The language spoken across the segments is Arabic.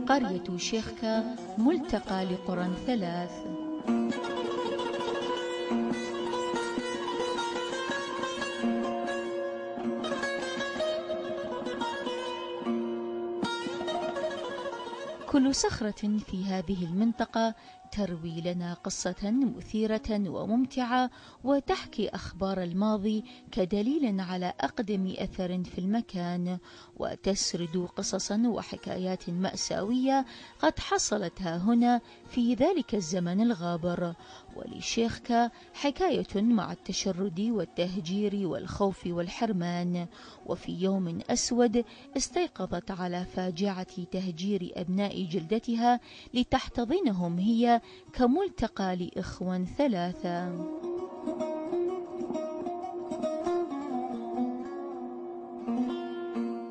قرية شيخكا ملتقى لقرى ثلاث. كل صخرة في هذه المنطقة تروي لنا قصة مثيرة وممتعة وتحكي أخبار الماضي كدليل على أقدم أثر في المكان، وتسرد قصصا وحكايات مأساوية قد حصلت ها هنا في ذلك الزمن الغابر. ولشيخكا حكاية مع التشرد والتهجير والخوف والحرمان. وفي يوم أسود استيقظت على فاجعة تهجير أبناء جلدتها لتحتضنهم هي كملتقى لإخوة ثلاثة.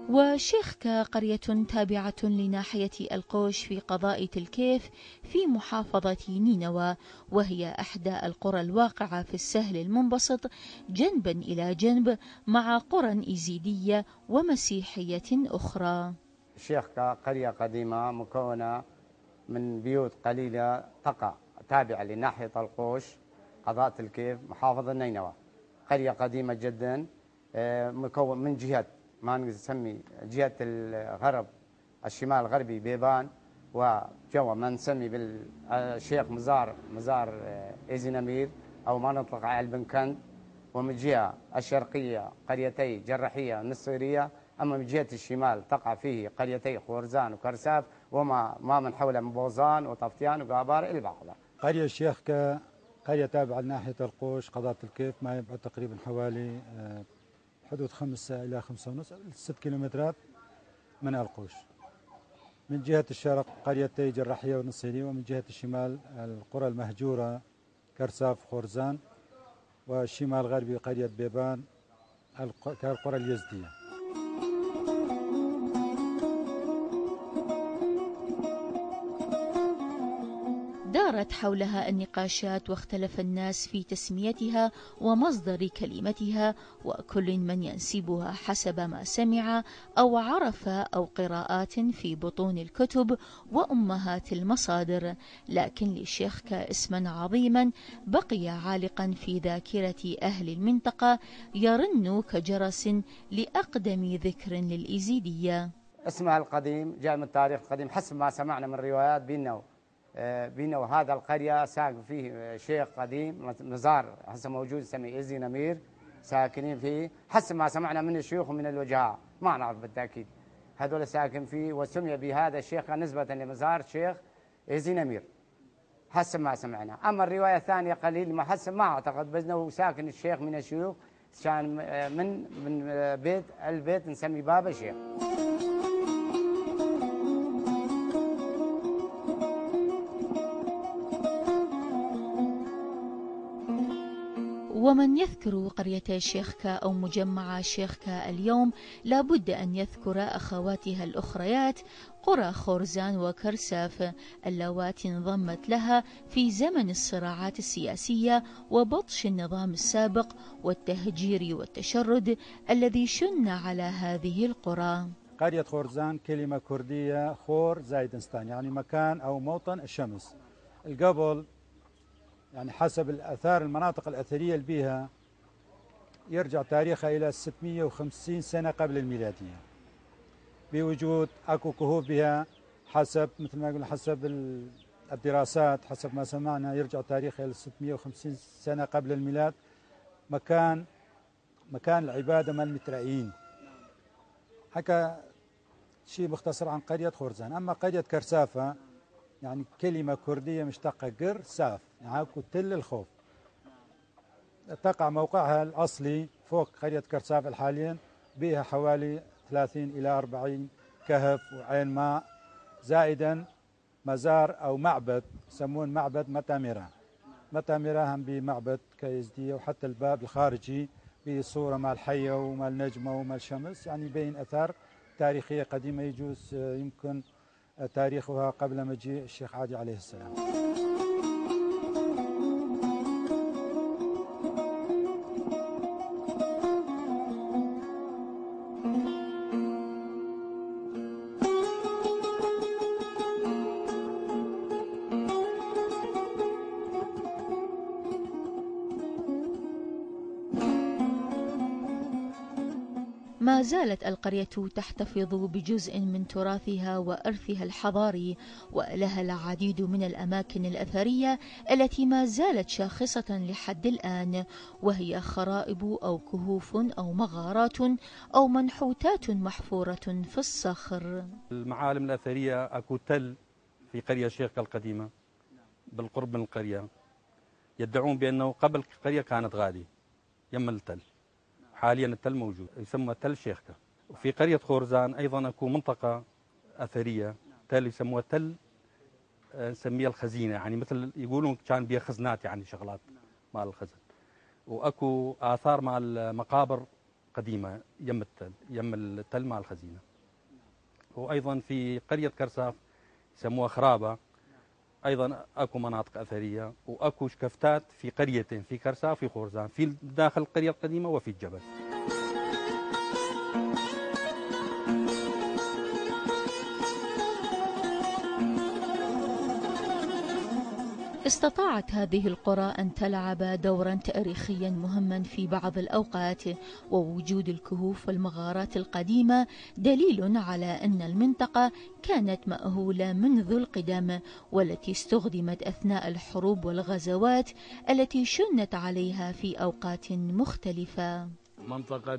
وشيخكا قرية تابعة لناحية القوش في قضاء الكيف في محافظة نينوى، وهي إحدى القرى الواقعة في السهل المنبسط جنبا إلى جنب مع قرى إزيدية ومسيحية أخرى. شيخكا قرية قديمة مكونة من بيوت قليلة تقع تابعة لناحية القوش قضاء الكيف محافظة نينوى. قرية قديمة جدا مكون من جهة ما نسمي جهة الغرب الشمال الغربي بيبان، وجوا ما نسمي بالشيخ مزار إيزي نمير أو ما نطلق على البنكند، ومن جهة الشرقية قريتي جرحية نصيرية، أما من جهة الشمال تقع فيه قريتي خورزان وكرساف وما من حوله من بوزان وطفتيان وقابار إلى بعضها. قرية الشيخكا قرية تابعة لناحية القوش قضاء الكيف، ما يبعد تقريبا حوالي حدود 5 إلى 5.5 6 كيلومترات من القوش. من جهة الشرق قريتي جرحية ونصيرية، ومن جهة الشمال القرى المهجورة كرساف خورزان، والشمال الغربي قرية بيبان كالقرى اليزدية. دارت حولها النقاشات واختلف الناس في تسميتها ومصدر كلمتها، وكل من ينسبها حسب ما سمع أو عرف أو قراءات في بطون الكتب وأمهات المصادر. لكن لشيخكا اسما عظيما بقي عالقا في ذاكرة أهل المنطقة يرن كجرس لأقدم ذكر للإزيدية. اسمها القديم جاء من التاريخ القديم حسب ما سمعنا من روايات بينه وهذا القرية ساكن فيه شيخ قديم مزار هسه موجود يسميه إيزي نمير، ساكنين فيه حسب ما سمعنا من الشيوخ ومن الوجهاء، ما نعرف بالتأكيد هذول ساكن فيه، وسمي بهذا الشيخ نسبة لمزار شيخ إيزي نمير حسب ما سمعنا. أما الرواية الثانية قليل ما حسب ما أعتقد، بس إنه ساكن الشيخ من الشيوخ كان من البيت نسمي بابا شيخ. ومن يذكر قرية شيخكا أو مجمع شيخكا اليوم لابد أن يذكر أخواتها الأخريات قرى خورزان وكرساف اللواتي انضمت لها في زمن الصراعات السياسية وبطش النظام السابق والتهجير والتشرد الذي شن على هذه القرى. قرية خورزان كلمة كردية خور زايدنستان، يعني مكان أو موطن الشمس. القبل يعني حسب الآثار المناطق الأثرية اللي بيها يرجع تاريخها إلى 650 سنة قبل الميلادية، بوجود أكو كهوف بها حسب مثل ما يقول حسب الدراسات حسب ما سمعنا يرجع تاريخها إلى 650 سنة قبل الميلاد. مكان العبادة مال المترائيين. حكى شيء مختصر عن قرية خورزان. أما قرية كرسافة يعني كلمة كردية مشتقة قر ساف، يعني تل الخوف. تقع موقعها الأصلي فوق قرية كرساف الحاليا، بها حوالي 30 إلى 40 كهف وعين ماء، زائدا مزار أو معبد يسمون معبد متامرة. متامرة هم بمعبد كيزدية، وحتى الباب الخارجي بصورة مال حية ومال نجمة ومال شمس، يعني بين أثار تاريخية قديمة يجوز يمكن تاريخها قبل مجيء الشيخ عادي عليه السلام. ما زالت القرية تحتفظ بجزء من تراثها وإرثها الحضاري، ولها العديد من الأماكن الأثرية التي ما زالت شاخصة لحد الآن، وهي خرائب أو كهوف أو مغارات أو منحوتات محفورة في الصخر. المعالم الأثرية أكو تل في قرية شيخة القديمة بالقرب من القرية، يدعون بأنه قبل القرية كانت غادي يم التل، حاليا التل موجود يسمى تل شيخكة. وفي قرية خورزان أيضا أكو منطقة أثرية تل يسموها تل نسميها الخزينة، يعني مثل يقولون كان بها خزنات يعني شغلات مال الخزن. وأكو آثار مال مقابر قديمة يم التل مال الخزينة. وأيضا في قرية كرساف يسموها خرابة، أيضا أكو مناطق أثرية، وأكو شكفتات في قريتين، في كرساف وفي خورزان، في داخل القرية القديمة وفي الجبل. استطاعت هذه القرى أن تلعب دورا تاريخيا مهما في بعض الأوقات، ووجود الكهوف والمغارات القديمة دليل على أن المنطقة كانت مأهولة منذ القدم، والتي استخدمت أثناء الحروب والغزوات التي شنت عليها في أوقات مختلفة. منطقة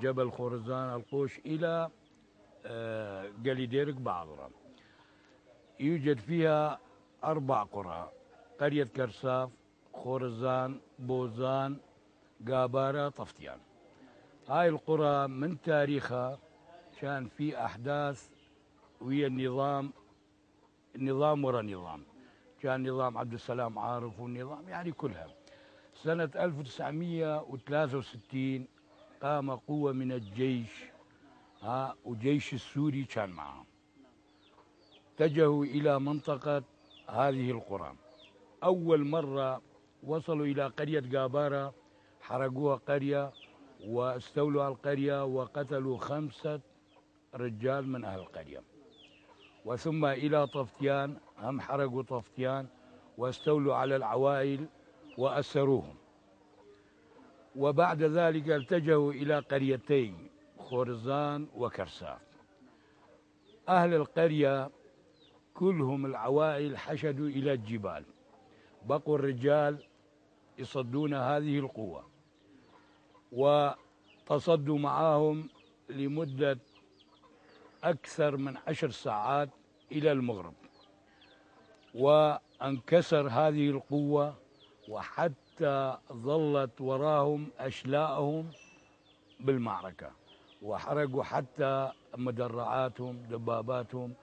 جبل خورزان القوش إلى قليديرك بعضرة يوجد فيها 4 قرى: قرية كرساف، خورزان، بوزان، قابارة، طفتيان. هاي القرى من تاريخها كان في أحداث ويا النظام ورا نظام، كان نظام عبد السلام عارف والنظام يعني كلها. سنة 1963 قام قوة من الجيش وجيش السوري كان معهم، اتجهوا إلى منطقة هذه القرى. أول مرة وصلوا إلى قرية قابارة حرقوها قرية واستولوا على القرية وقتلوا 5 رجال من أهل القرية. وثم إلى طفتيان هم حرقوا طفتيان واستولوا على العوائل وأسروهم. وبعد ذلك اتجهوا إلى قريتين خورزان وكرساف. أهل القرية كلهم العوائل حشدوا إلى الجبال، بقوا الرجال يصدون هذه القوة، وتصدوا معهم لمدة أكثر من 10 ساعات إلى المغرب، وانكسر هذه القوة، وحتى ظلت وراهم أشلاءهم بالمعركة، وحرقوا حتى مدرعاتهم دباباتهم.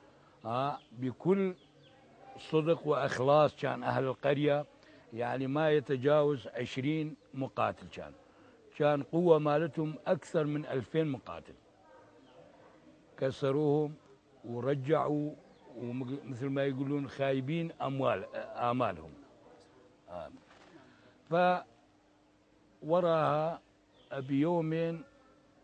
بكل صدق وإخلاص كان أهل القرية يعني ما يتجاوز 20 مقاتل، كان قوة مالتهم أكثر من 2000 مقاتل. كسروهم ورجعوا، ومثل ما يقولون خايبين آمالهم. فوراها بيومين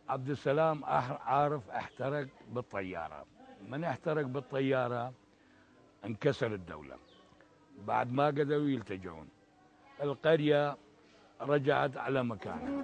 عبد السلام عارف احترق بالطيارة. من احترق بالطيارة انكسر الدولة، بعد ما قدروا يلتجون. القرية رجعت على مكانها.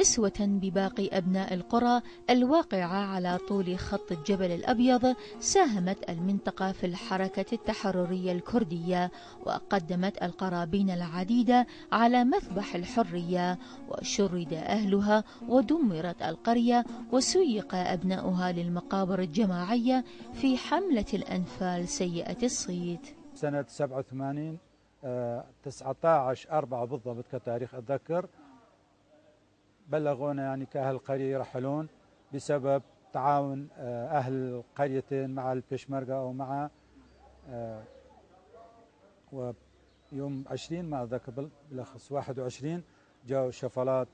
أسوة بباقي أبناء القرى الواقعة على طول خط الجبل الأبيض، ساهمت المنطقة في الحركة التحررية الكردية، وقدمت القرابين العديدة على مذبح الحرية، وشرد أهلها ودمرت القرية وسيق أبناؤها للمقابر الجماعية في حملة الأنفال سيئة الصيت. سنة 87 19/4 بالضبط كتاريخ أتذكر، بلغونا يعني كأهل القرية يرحلون بسبب تعاون أهل القريتين مع البشمركة أو مع ويوم 20 ما أتذكر بالأخص 21 جاءوا شفلات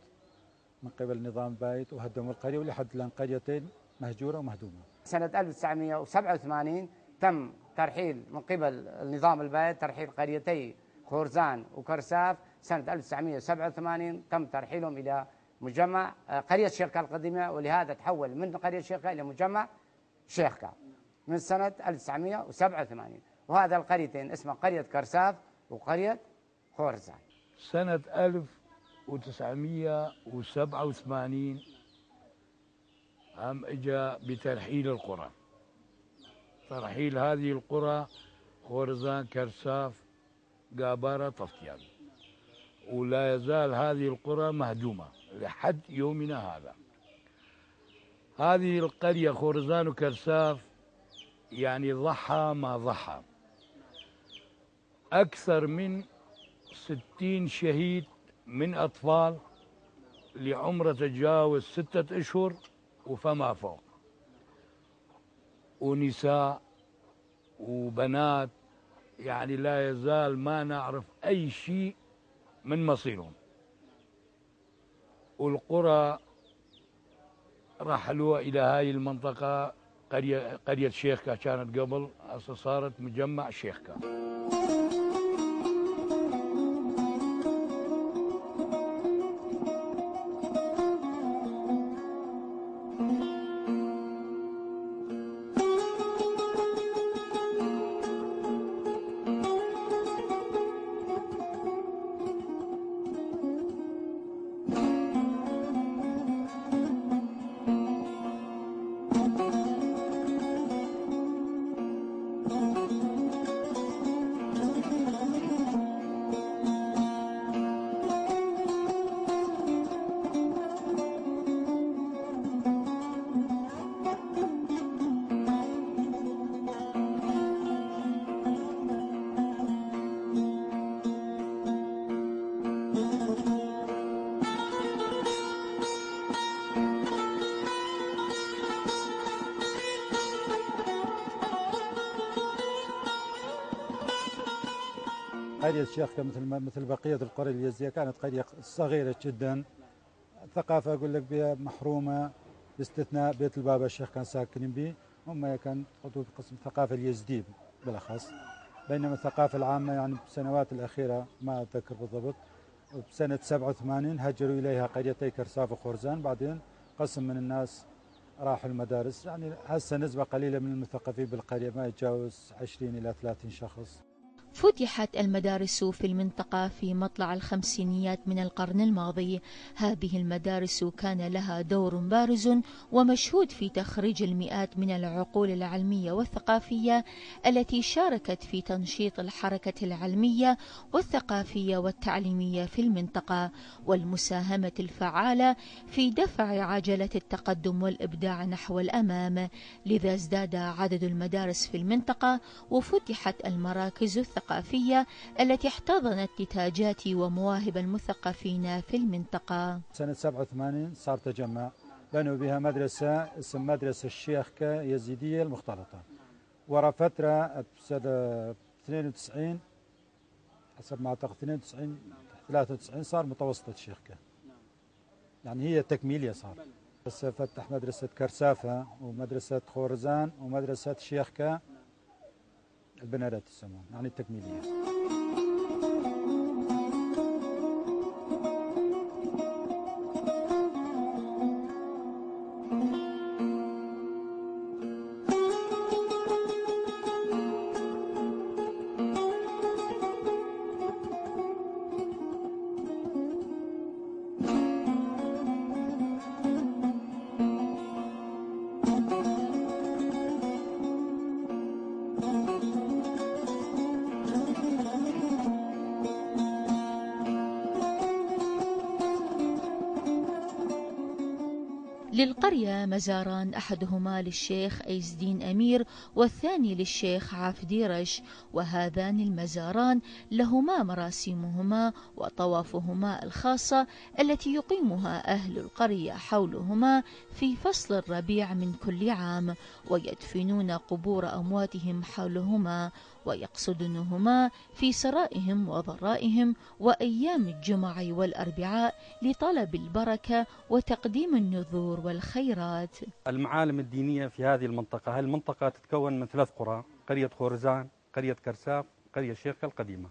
من قبل نظام بايت وهدموا القرية، ولحد الآن قريتين مهجورة ومهدومة. سنة 1987 تم ترحيل من قبل النظام البايت ترحيل قريتي خورزان وكرساف. سنة 1987 تم ترحيلهم إلى مجمع قرية شيخة القديمة، ولهذا تحول من قرية شيخة إلى مجمع شيخكا من سنة 1987. وهذا القريتين اسمها قرية كرساف وقرية خورزان. سنة 1987 هم اجى بترحيل القرى. ترحيل هذه القرى خورزان، كرساف، قابارة، طفتيان، ولا يزال هذه القرى مهدومة لحد يومنا هذا. هذه القرية خورزان وكرساف يعني ضحى ما ضحى، أكثر من 60 شهيد من أطفال لعمر تجاوز 6 أشهر وفما فوق، ونساء وبنات، يعني لا يزال ما نعرف أي شيء من مصيرهم. والقرى رحلوا إلى هاي المنطقة. قرية شيخكا كانت قبل، هسه صارت مجمع شيخكا. قرية شيخكا مثل بقية القرى اليزية كانت قرية صغيرة جدا. الثقافة أقول لك بها محرومة باستثناء بيت البابا الشيخ كان ساكنين به، هم كان قسم الثقافة اليزدية بالأخص. بينما الثقافة العامة يعني بالسنوات الأخيرة ما أتذكر بالضبط، بسنة 87 هجروا إليها قريتي كرساف وخورزان، بعدين قسم من الناس راحوا المدارس. يعني هسه نسبة قليلة من المثقفين بالقرية، ما يتجاوز 20 إلى 30 شخص. فتحت المدارس في المنطقة في مطلع الخمسينيات من القرن الماضي. هذه المدارس كان لها دور بارز ومشهود في تخريج المئات من العقول العلمية والثقافية التي شاركت في تنشيط الحركة العلمية والثقافية والتعليمية في المنطقة، والمساهمة الفعالة في دفع عجلة التقدم والإبداع نحو الأمام. لذا ازداد عدد المدارس في المنطقة وفتحت المراكز الثقافية التي احتضنت نتاجات ومواهب المثقفين في المنطقة. سنة 87 صار تجمع، بنوا بها مدرسة اسم مدرسة الشيخكا يزيدية المختلطة. ورا فترة سنة 92 حسب ما أعتقد 92 93 صار متوسطة الشيخكا، يعني هي تكميلية صار. بس فتح مدرسة كرسافة ومدرسة خورزان ومدرسة شيخكا البنادات السمون، يعني التكميلية. للقرية مزاران، أحدهما للشيخ عز الدين أمير والثاني للشيخ عافديرش، وهذان المزاران لهما مراسمهما وطوافهما الخاصة التي يقيمها أهل القرية حولهما في فصل الربيع من كل عام، ويدفنون قبور أمواتهم حولهما ويقصدونهما في سرائهم وضرائهم وأيام الجمعة والأربعاء لطلب البركة وتقديم النذور والخيرات. المعالم الدينية في هذه المنطقة، المنطقة تتكون من 3 قرى: قرية خورزان، قرية كرساف، قرية شيخكا القديمة،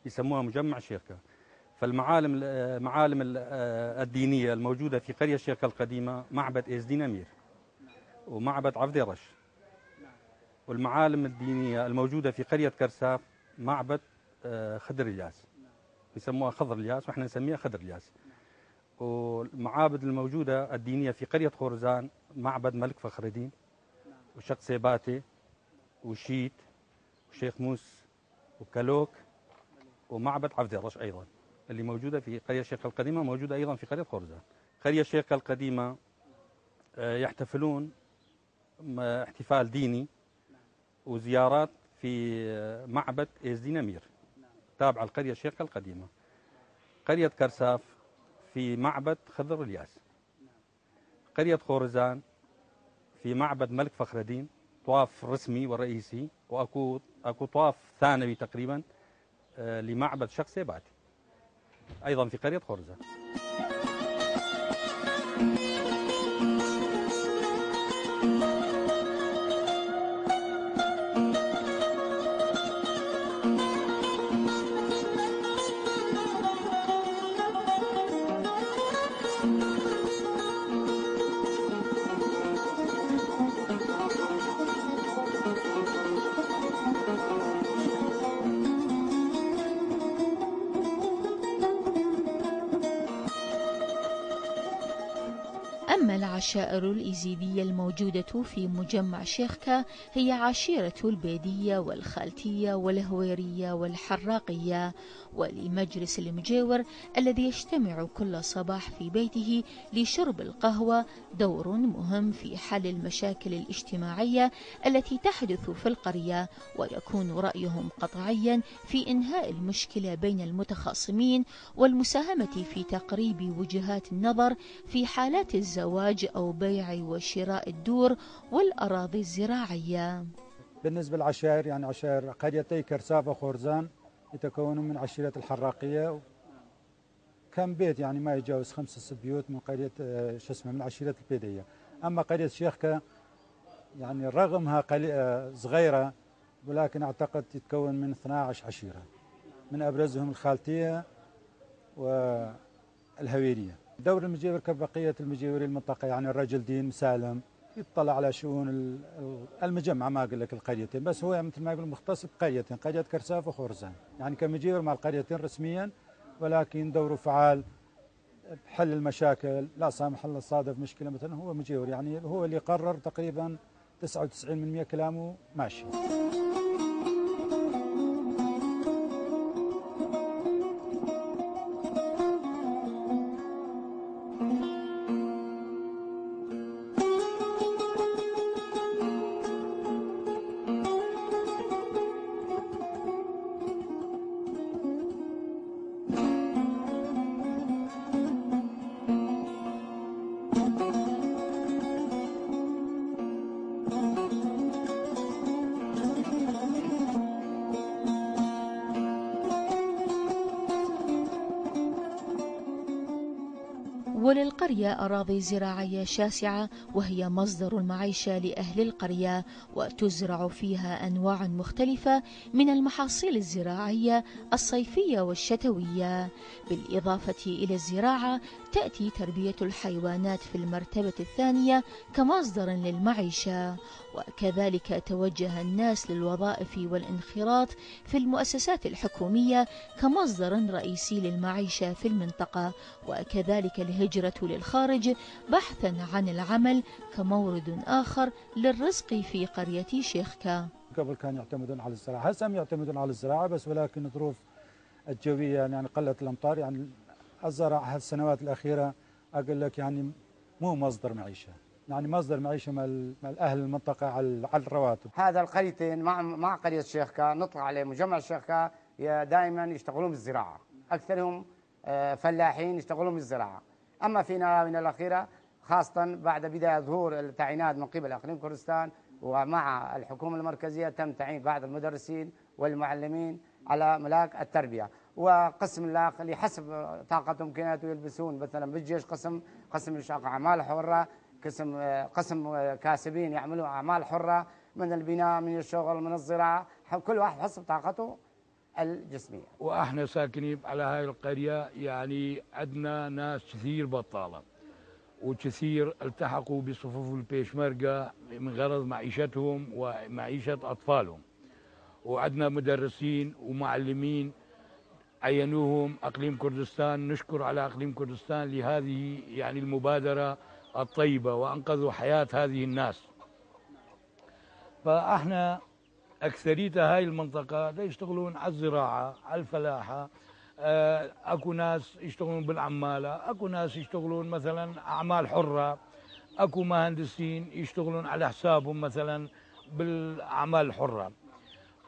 يسموها مجمع شيخكا. فالمعالم الدينية الموجودة في قرية شيخكا القديمة معبد عز الدين أمير ومعبد عفديرش والمعالم الدينية الموجودة في قرية كرساف معبد خضر الياس، يسموها خضر الياس واحنا نسميها خضر الياس. والمعابد الموجودة الدينية في قرية خورزان معبد ملك فخر الدين وشق سيباتي وشيت وشيخ موس وكالوك ومعبد عبد الرش أيضا، اللي موجودة في قرية الشيخ القديمة موجودة أيضا في قرية خورزان. قرية الشيخ القديمة يحتفلون احتفال ديني وزيارات في معبد إيزدين أمير تابع القرية الشيخ القديمة. قرية كرساف في معبد خضر الياس. قرية خورزان في معبد ملك فخر الدين طواف رسمي ورئيسي، وأكو طواف ثانوي تقريبا لمعبد شق سيباتي أيضا في قرية خورزان. أما العشائر الإيزيدية الموجودة في مجمع شيخكا هي عشيرة البيدية والخالتية والهويرية والحراقية، ولمجلس المجاور الذي يجتمع كل صباح في بيته لشرب القهوة دور مهم في حل المشاكل الاجتماعية التي تحدث في القرية، ويكون رأيهم قطعيا في إنهاء المشكلة بين المتخاصمين والمساهمة في تقريب وجهات النظر في حالات الزواج أو بيع وشراء الدور والأراضي الزراعية. بالنسبة للعشائر، يعني عشائر قريتي كرساف وخورزان يتكونون من عشيرة الحراقية، كم بيت يعني ما يتجاوز 5-6 بيوت من قرية من عشيرة البيدية. أما قرية شيخكا يعني رغمها صغيرة، ولكن أعتقد تتكون من 12 عشيرة، من أبرزهم الخالتية والهويرية. دور المجاور كبقية المجاورين المنطقة، يعني الرجل دين مسالم يطلع على شؤون المجمع، ما أقول لك القريتين، بس هو مثل ما يقول مختص بقريتين، قرية كرساف وخورزان، يعني كمجاور مع القريتين رسميا، ولكن دوره فعال بحل المشاكل. لا سامح الله صادف مشكلة مثلا هو مجاور، يعني هو اللي قرر تقريبا 99% كلامه ماشي. وللقرية أراضي زراعية شاسعة، وهي مصدر المعيشة لأهل القرية، وتزرع فيها أنواع مختلفة من المحاصيل الزراعية الصيفية والشتوية. بالإضافة إلى الزراعة تأتي تربية الحيوانات في المرتبة الثانية كمصدر للمعيشة، وكذلك توجه الناس للوظائف والانخراط في المؤسسات الحكومية كمصدر رئيسي للمعيشة في المنطقة، وكذلك الهجرة للخارج بحثا عن العمل كمورد آخر للرزق في قرية شيخكا. قبل كانوا يعتمدون على الزراعة، هسه يعتمدون على الزراعة بس، ولكن الظروف الجوية يعني قلت الأمطار، يعني الزرع هالسنوات الأخيرة أقول لك يعني مو مصدر معيشة، يعني مصدر معيشة مع أهل المنطقة على الرواتب. هذا القريتين مع قرية شيخكا نطلع عليه مجمع شيخكا دائما يشتغلون بالزراعة، أكثرهم فلاحين يشتغلون بالزراعة. أما في الآونة الأخيرة خاصة بعد بداية ظهور التعيينات من قبل إقليم كردستان ومع الحكومة المركزية تم تعيين بعض المدرسين والمعلمين على ملاك التربية، وقسم اللي حسب طاقتهم وإمكانياتهم يلبسون مثلا بالجيش قسم أعمال حرة، قسم كاسبين يعملوا أعمال حرة من البناء من الشغل من الزراعة، كل واحد حسب طاقته الجسمية. واحنا ساكنين على هاي القرية يعني عندنا ناس كثير بطالة، وكثير التحقوا بصفوف البيشمركة من غرض معيشتهم ومعيشة أطفالهم. وعندنا مدرسين ومعلمين عينوهم أقليم كردستان، نشكر على أقليم كردستان لهذه يعني المبادرة الطيبة، وأنقذوا حياة هذه الناس. فاحنا أكثرية هاي المنطقة دا يشتغلون على الزراعة، على الفلاحة، اكو ناس يشتغلون بالعمالة، اكو ناس يشتغلون مثلا أعمال حرة، اكو مهندسين يشتغلون على حسابهم مثلا بالأعمال الحرة.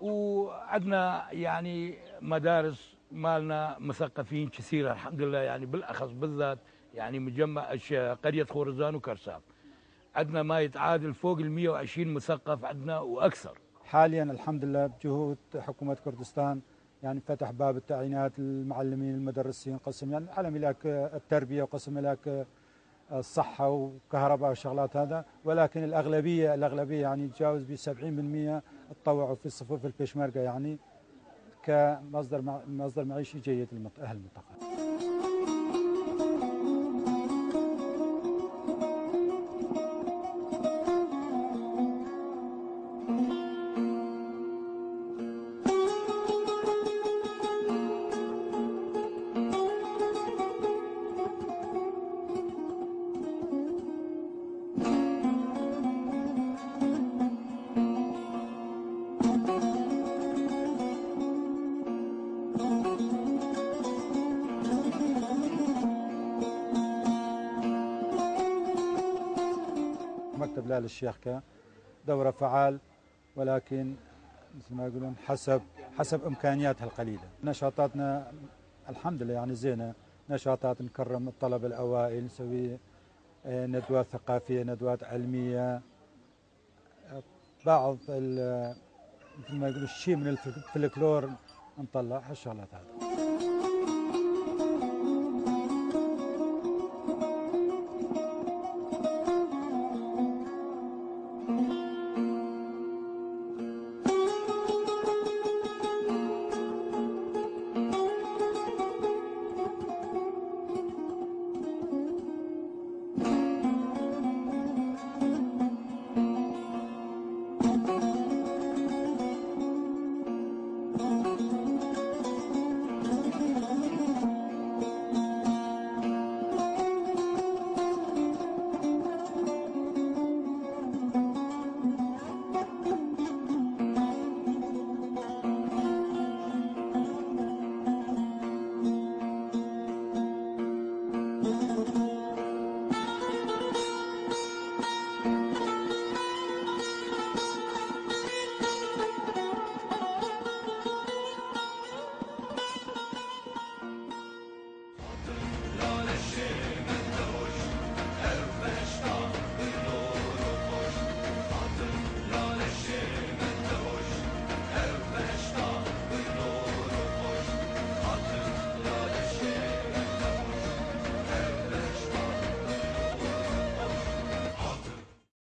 وعندنا يعني مدارس مالنا مثقفين كثيرة الحمد لله، يعني بالأخص بالذات يعني مجمع قرية خورزان وكرساب عندنا ما يتعادل فوق ال 120 مثقف عندنا وأكثر. حاليا الحمد لله بجهود حكومة كردستان يعني فتح باب التعيينات المعلمين المدرسين، قسم يعني على ملاك التربية وقسم ملاك الصحة وكهرباء والشغلات هذا، ولكن الأغلبية يعني تجاوز ب 70% تطوعوا في صفوف البيشمركة يعني كمصدر معيشي جيد لأهل المنطقة. مكتب لال الشيخ كدورة فعال، ولكن مثل ما يقولون حسب إمكانياتها القليلة. نشاطاتنا الحمد لله يعني زينة، نشاطات نكرم الطلبة الأوائل، نسوي ندوات ثقافية، ندوات علمية، بعض مثل ما يقولون شيء من الفلكلور نطلع هالشغلات هذه.